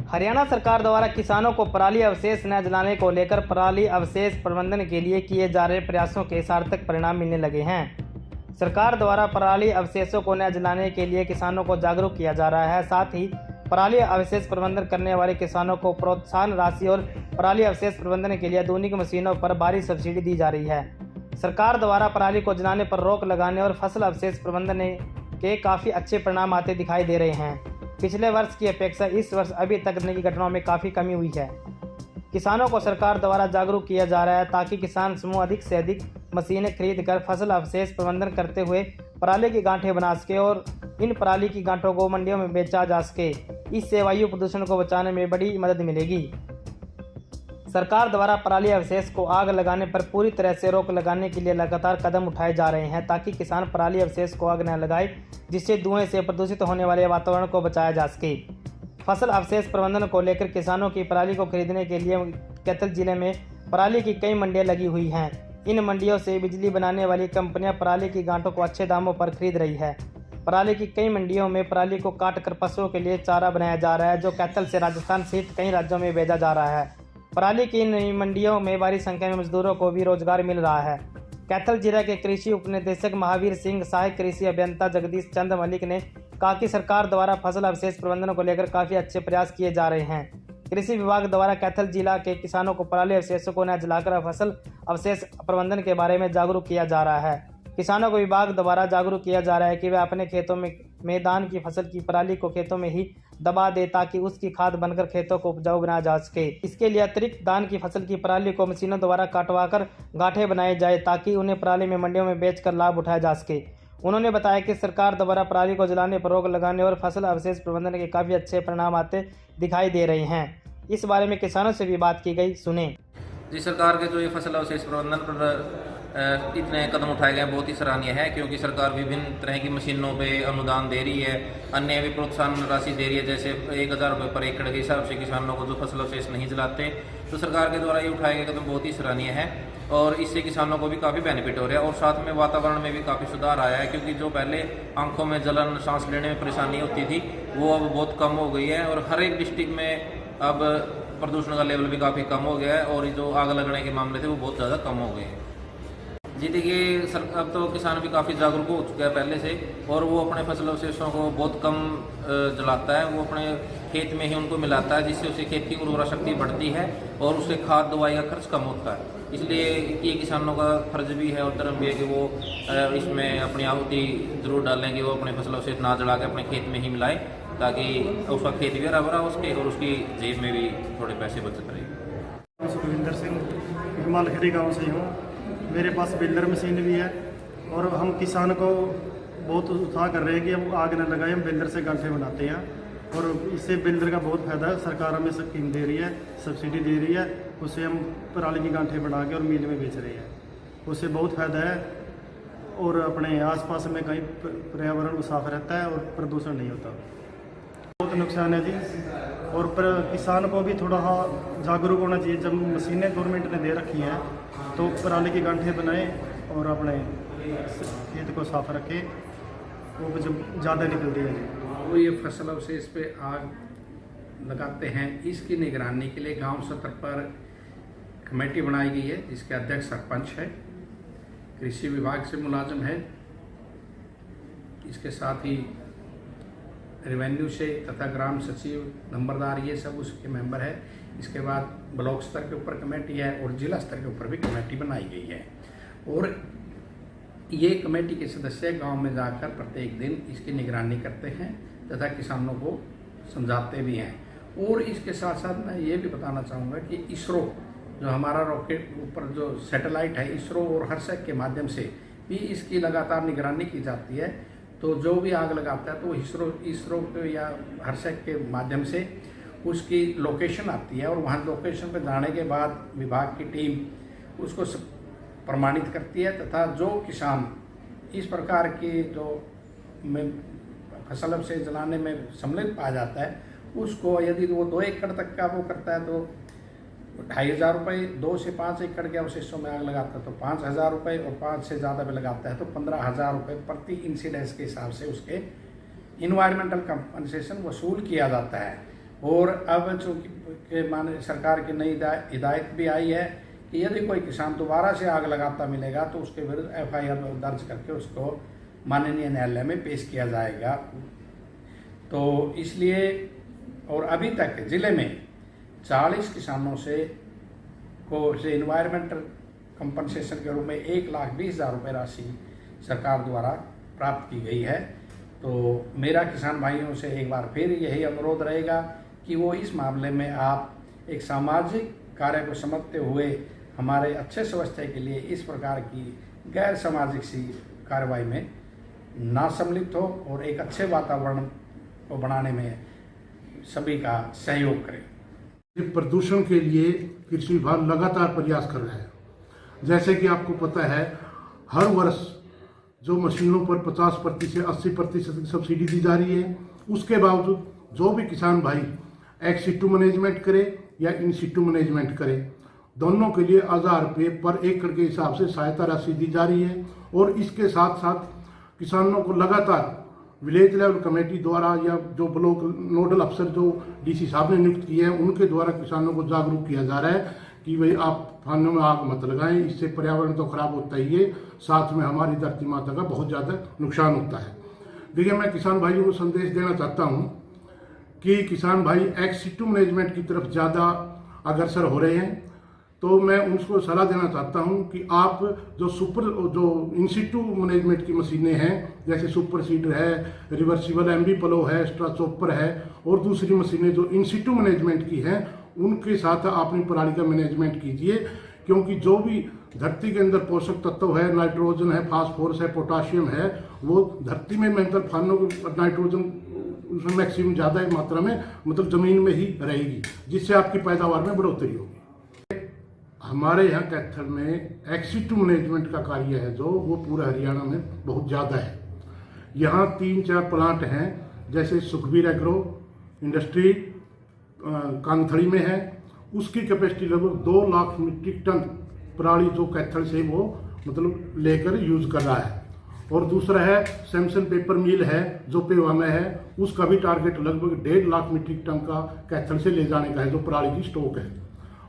हरियाणा सरकार द्वारा किसानों को पराली अवशेष न जलाने को लेकर पराली अवशेष प्रबंधन के लिए किए जा रहे प्रयासों के सार्थक परिणाम मिलने लगे हैं। सरकार द्वारा पराली अवशेषों को न जलाने के लिए किसानों को जागरूक किया जा रहा है। साथ ही पराली अवशेष प्रबंधन करने वाले किसानों को प्रोत्साहन राशि और पराली अवशेष प्रबंधन के लिए आधुनिक मशीनों पर भारी सब्सिडी दी जा रही है। सरकार द्वारा पराली को जलाने पर रोक लगाने और फसल अवशेष प्रबंधन के काफ़ी अच्छे परिणाम आते दिखाई दे रहे हैं। पिछले वर्ष की अपेक्षा इस वर्ष अभी तक की घटनाओं में काफ़ी कमी हुई है। किसानों को सरकार द्वारा जागरूक किया जा रहा है ताकि किसान समूह अधिक से अधिक मशीनें खरीद कर फसल अवशेष प्रबंधन करते हुए पराली की गांठें बना सके और इन पराली की गांठों को मंडियों में बेचा जा सके। इससे वायु प्रदूषण को बचाने में बड़ी मदद मिलेगी। सरकार द्वारा पराली अवशेष को आग लगाने पर पूरी तरह से रोक लगाने के लिए लगातार कदम उठाए जा रहे हैं ताकि किसान पराली अवशेष को आग न लगाए, जिससे धुएं से प्रदूषित होने वाले वातावरण को बचाया जा सके। फसल अवशेष प्रबंधन को लेकर किसानों की पराली को खरीदने के लिए कैथल जिले में पराली की कई मंडियां लगी हुई हैं। इन मंडियों से बिजली बनाने वाली कंपनियां पराली की गांठों को अच्छे दामों पर खरीद रही है। पराली की कई मंडियों में पराली को काट कर पशुओं के लिए चारा बनाया जा रहा है, जो कैथल से राजस्थान सहित कई राज्यों में भेजा जा रहा है। पराली की इन मंडियों में भारी संख्या में मजदूरों को भी रोजगार मिल रहा है। कैथल जिला के कृषि उपनिदेशक महावीर सिंह, सहायक कृषि अभियंता जगदीश चंद मलिक ने कहा कि सरकार द्वारा फसल अवशेष प्रबंधन को लेकर काफ़ी अच्छे प्रयास किए जा रहे हैं। कृषि विभाग द्वारा कैथल जिला के किसानों को पराली अवशेषों को न जलाकर फसल अवशेष प्रबंधन के बारे में जागरूक किया जा रहा है। किसानों को विभाग द्वारा जागरूक किया जा रहा है कि वे अपने खेतों में धान की फसल की पराली को खेतों में ही दबा दे ताकि उसकी खाद बनकर खेतों को उपजाऊ बनाया जा सके। इसके लिए अतिरिक्त धान की फसल की पराली को मशीनों द्वारा काटवाकर गांठें बनाए जाए ताकि उन्हें पराली में मंडियों में बेचकर लाभ उठाया जा सके। उन्होंने बताया कि सरकार द्वारा पराली को जलाने पर रोक लगाने और फसल अवशेष प्रबंधन के काफ़ी अच्छे परिणाम आते दिखाई दे रहे हैं। इस बारे में किसानों से भी बात की गई, सुने। जी, सरकार के जो ये फसल अवशेष प्रबंधन पर इतने कदम उठाए गए हैं बहुत ही सराहनीय है, क्योंकि सरकार विभिन्न तरह की मशीनों पे अनुदान दे रही है, अन्य भी प्रोत्साहन राशि दे रही है। जैसे 1000 रुपये पर एकड़ के हिसाब से किसानों को जो फसल अवशेष नहीं जलाते, तो सरकार के द्वारा ये उठाए गए कदम बहुत ही सराहनीय है और इससे किसानों को भी काफ़ी बेनिफिट हो रहा है। और साथ में वातावरण में भी काफ़ी सुधार आया है, क्योंकि जो पहले आंखों में जलन, सांस लेने में परेशानी होती थी, वो अब बहुत कम हो गई है और हर एक डिस्ट्रिक्ट में अब प्रदूषण का लेवल भी काफ़ी कम हो गया है और जो आग लगने के मामले थे वो बहुत ज़्यादा कम हो गए हैं। जी देखिए, अब तो किसान भी काफ़ी जागरूक हो चुका है पहले से और वो अपने फसल अवशेषों को बहुत कम जलाता है। वो अपने खेत में ही उनको मिलाता है, जिससे उसकी खेत की उर्वरा शक्ति बढ़ती है और उसके खाद दवाई का खर्च कम होता है। इसलिए ये किसानों का फर्ज भी है और धर्म भी है कि वो इसमें अपनी आहुति जरूर डालेंगे। वो अपने फसल अवशेष ना जला के अपने खेत में ही मिलाए ताकि उसका खेत भी हरा भरा उसके और उसकी जेब में भी थोड़े पैसे बचत रहेंगे। सुखविंदर सिंह मालखेड़ी गाँव से हूँ। मेरे पास बेलर मशीन भी है और हम किसान को बहुत उत्साह कर रहे हैं कि हम आग न लगाए, हम बेलर से गांठें बनाते हैं और इससे बेलर का बहुत फ़ायदा है। सरकार हमें स्कीम दे रही है, सब्सिडी दे रही है, उससे हम पराली की गांठें बना के और मिल में बेच रहे हैं। उससे बहुत फ़ायदा है और अपने आसपास में कहीं पर्यावरण साफ रहता है और प्रदूषण नहीं होता। बहुत नुकसान है जी, और पर किसान को भी थोड़ा जागरूक होना चाहिए। जब मशीनें गवर्नमेंट ने दे रखी हैं तो पराली की गांठें बनाएं और अपने खेत को साफ रखें, वो जब ज़्यादा निकलती है जी। वो ये फसल अवशेष पे आग लगाते हैं, इसकी निगरानी के लिए गांव स्तर पर कमेटी बनाई गई है, जिसके अध्यक्ष सरपंच है, कृषि विभाग से मुलाजिम है, इसके साथ ही रेवेन्यू से तथा ग्राम सचिव, नंबरदार, ये सब उसके मेंबर है। इसके बाद ब्लॉक स्तर के ऊपर कमेटी है और जिला स्तर के ऊपर भी कमेटी बनाई गई है और ये कमेटी के सदस्य गांव में जाकर प्रत्येक दिन इसकी निगरानी करते हैं तथा किसानों को समझाते भी हैं। और इसके साथ साथ मैं ये भी बताना चाहूँगा कि इसरो, जो हमारा रॉकेट ऊपर जो सैटेलाइट है, इसरो और हर्षक के माध्यम से भी इसकी लगातार निगरानी की जाती है। तो जो भी आग लगाता है तो इसरो के या हर्षक के माध्यम से उसकी लोकेशन आती है और वहाँ लोकेशन पर जाने के बाद विभाग की टीम उसको प्रमाणित करती है तथा जो किसान इस प्रकार की जो फसल अवशेष जलाने में सम्मिलित पाया जाता है, उसको यदि वो 2 एकड़ तक का वो करता है तो 2500 रुपये, 2 से 5 एकड़ के अवशेषों में आग लगाता है तो 5000 रुपये और 5 से ज़्यादा में लगाता है तो 15000 रुपये प्रति इंसिडेंस के हिसाब से उसके इन्वायरमेंटल कंपनसेशन वसूल किया जाता है। और अब चूँकि माने सरकार की नई हिदायत भी आई है कि यदि कोई किसान दोबारा से आग लगाता मिलेगा तो उसके विरुद्ध FIR दर्ज करके उसको माननीय न्यायालय में पेश किया जाएगा। तो इसलिए और अभी तक जिले में 40 किसानों से इन्वायरमेंटल कंपनसेशन के रूप में 1,20,000 रुपये राशि सरकार द्वारा प्राप्त की गई है। तो मेरा किसान भाइयों से एक बार फिर यही अनुरोध रहेगा कि वो इस मामले में आप एक सामाजिक कार्य को समझते हुए हमारे अच्छे स्वास्थ्य के लिए इस प्रकार की गैर सामाजिक सी कार्रवाई में ना सम्मिलित हो और एक अच्छे वातावरण को बनाने में सभी का सहयोग करें। प्रदूषण के लिए कृषि विभाग लगातार प्रयास कर रहा है। जैसे कि आपको पता है, हर वर्ष जो मशीनों पर 50% से 80% की सब्सिडी दी जा रही है, उसके बावजूद जो भी किसान भाई एक्स सिटू मैनेजमेंट करे या इन सिटू मैनेजमेंट करे, दोनों के लिए 1000 रुपये पर एकड़ के हिसाब से सहायता राशि दी जा रही है। और इसके साथ साथ किसानों को लगातार विलेज लेवल कमेटी द्वारा या जो ब्लॉक नोडल अफसर जो DC साहब ने नियुक्त किए हैं, उनके द्वारा किसानों को जागरूक किया जा रहा है कि भाई आप फानों में आग मत लगाएं, इससे पर्यावरण तो खराब होता ही है, साथ में हमारी धरती माता का बहुत ज़्यादा नुकसान होता है। देखिए, मैं किसान भाइयों को संदेश देना चाहता हूँ कि किसान भाई एक्स सिटू मैनेजमेंट की तरफ ज़्यादा अग्रसर हो रहे हैं, तो मैं उनको सलाह देना चाहता हूं कि आप जो इन सिटू मैनेजमेंट की मशीनें हैं, जैसे सुपर सीडर है, रिवर्सिबल MB प्लो है, एक्स्ट्रा चॉपर है और दूसरी मशीनें जो इन सिटू मैनेजमेंट की हैं, उनके साथ अपनी पराली का मैनेजमेंट कीजिए। क्योंकि जो भी धरती के अंदर पोषक तत्व है, नाइट्रोजन है, फास्फोरस है, पोटाशियम है, वो धरती में मतलब फानों को नाइट्रोजन उसमें मैक्सिमम ज़्यादा मात्रा में मतलब ज़मीन में ही रहेगी, जिससे आपकी पैदावार में बढ़ोतरी होगी। हमारे यहाँ कैथल में एक्सिटू मैनेजमेंट का कार्य है जो वो पूरे हरियाणा में बहुत ज़्यादा है। यहाँ 3-4 प्लांट हैं, जैसे सुखबीर एग्रो इंडस्ट्री कांगथड़ी में है, उसकी कैपेसिटी लगभग 2 लाख मीट्रिक टन पराली जो कैथल से वो मतलब लेकर यूज कर रहा है। और दूसरा है सैमसन पेपर मिल है जो पेवा में है, उसका भी टारगेट लगभग 1.5 लाख मीट्रिक टन का कैथल से ले जाने का है जो पराली की स्टॉक है।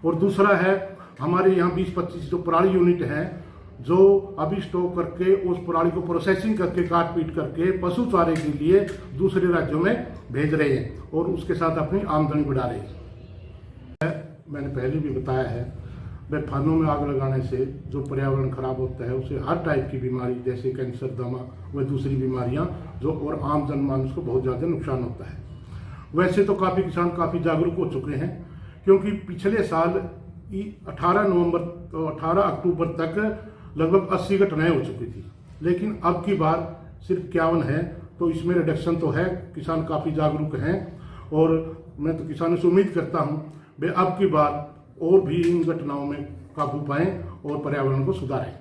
और दूसरा है हमारे यहाँ 20-25 जो पराली यूनिट हैं जो अभी स्टॉक करके उस पराली को प्रोसेसिंग करके काट पीट करके पशु चारे के लिए दूसरे राज्यों में भेज रहे हैं और उसके साथ अपनी आमदनी बढ़ा रहे हैं। मैंने पहले भी बताया है, वह फानों में आग लगाने से जो पर्यावरण खराब होता है उससे हर टाइप की बीमारी जैसे कैंसर, दमा व दूसरी बीमारियां जो और आम जनमानस को बहुत ज़्यादा नुकसान होता है। वैसे तो काफ़ी किसान काफ़ी जागरूक हो चुके हैं, क्योंकि पिछले साल 18 अक्टूबर तक लगभग 80 घटनाएं हो चुकी थी, लेकिन अब की बार सिर्फ 51 है। तो इसमें रिडक्शन तो है, किसान काफ़ी जागरूक हैं और मैं तो किसानों से उम्मीद करता हूं वे अब की बार और भी इन घटनाओं में काबू पाएं और पर्यावरण को सुधारें।